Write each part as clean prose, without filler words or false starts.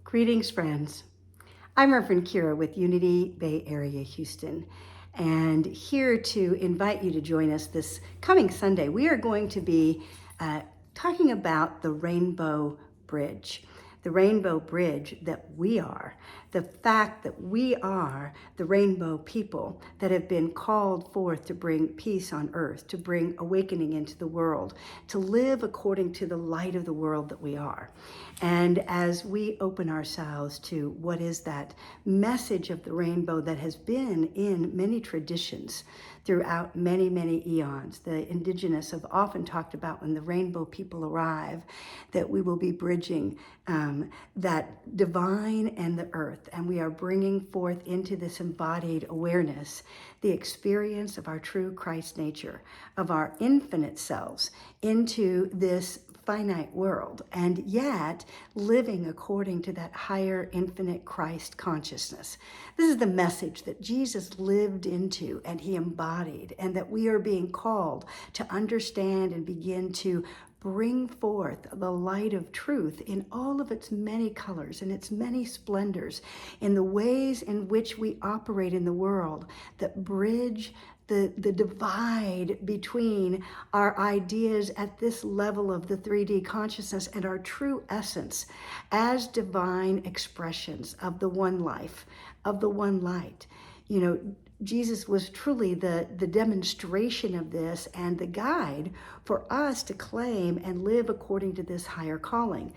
Greetings, friends. I'm Reverend Kira with Unity Bay Area, Houston, and here to invite you to join us this coming Sunday. We are going to be talking about the Rainbow Bridge. The Rainbow Bridge that we are, the fact that we are the rainbow people that have been called forth to bring peace on earth, to bring awakening into the world, to live according to the light of the world that we are. And as we open ourselves to what is that message of the rainbow that has been in many traditions throughout many, many eons, the indigenous have often talked about when the rainbow people arrive, that we will be bridging that divine and the earth, and we are bringing forth into this embodied awareness the experience of our true Christ nature, of our infinite selves into this finite world, and yet living according to that higher infinite Christ consciousness. This is the message that Jesus lived into and he embodied, and that we are being called to understand and begin to bring forth the light of truth in all of its many colors and its many splendors, in the ways in which we operate in the world that bridge the divide between our ideas at this level of the 3D consciousness and our true essence as divine expressions of the one life, of the one light. You know, Jesus was truly the demonstration of this and the guide for us to claim and live according to this higher calling.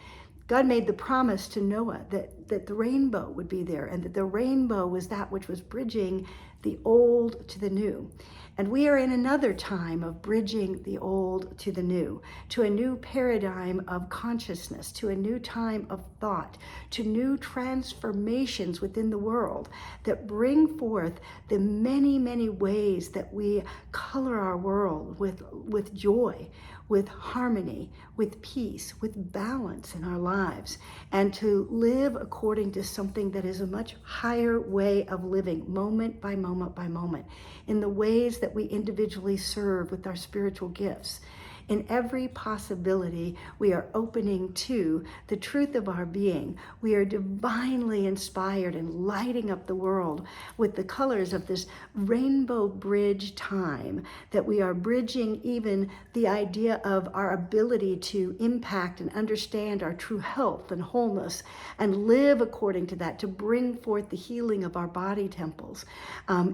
God made the promise to Noah that the rainbow would be there, and that the rainbow was that which was bridging the old to the new. And we are in another time of bridging the old to the new, to a new paradigm of consciousness, to a new time of thought, to new transformations within the world that bring forth the many, many ways that we color our world with joy, with harmony, with peace, with balance in our lives, and to live according to something that is a much higher way of living, moment by moment by moment, in the ways that we individually serve with our spiritual gifts. In every possibility, we are opening to the truth of our being. We are divinely inspired and lighting up the world with the colors of this rainbow bridge time, that we are bridging even the idea of our ability to impact and understand our true health and wholeness and live according to that, to bring forth the healing of our body temples.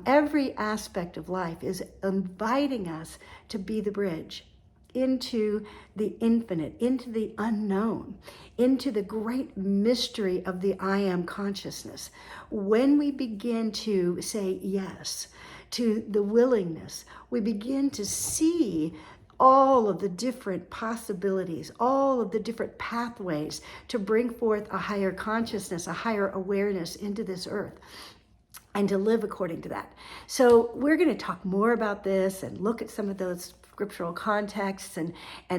Every aspect of life is inviting us to be the bridge into the infinite, into the unknown, into the great mystery of the I am consciousness. When we begin to say yes to the willingness, we begin to see all of the different possibilities, all of the different pathways to bring forth a higher consciousness, a higher awareness into this earth, and to live according to that. So we're going to talk more about this and look at some of those scriptural contexts and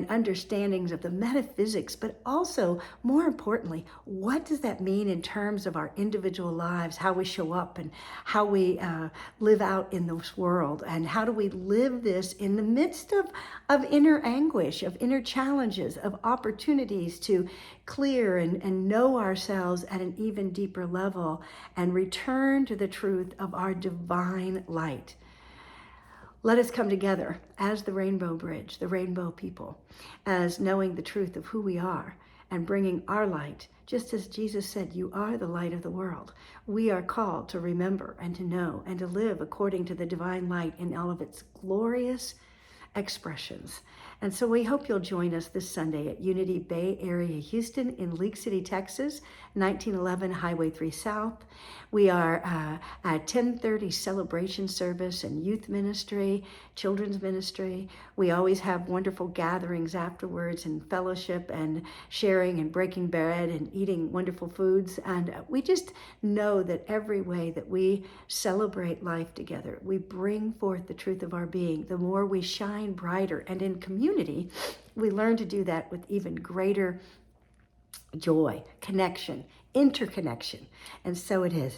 understandings of the metaphysics, but also, more importantly, what does that mean in terms of our individual lives, how we show up and how we live out in this world, and how do we live this in the midst of inner anguish, of inner challenges, of opportunities to clear and know ourselves at an even deeper level and return to the truth of our divine light. Let us come together as the Rainbow Bridge, the rainbow people, as knowing the truth of who we are and bringing our light. Just as Jesus said, you are the light of the world. We are called to remember and to know and to live according to the divine light in all of its glorious expressions. And so we hope you'll join us this Sunday at Unity Bay Area, Houston, in League City, Texas, 1911 Highway 3 South. We are at 10:30 celebration service and youth ministry, children's ministry. We always have wonderful gatherings afterwards and fellowship and sharing and breaking bread and eating wonderful foods. And we just know that every way that we celebrate life together, we bring forth the truth of our being. The more we shine brighter, and in community, we learn to do that with even greater joy, connection, interconnection. And so it is.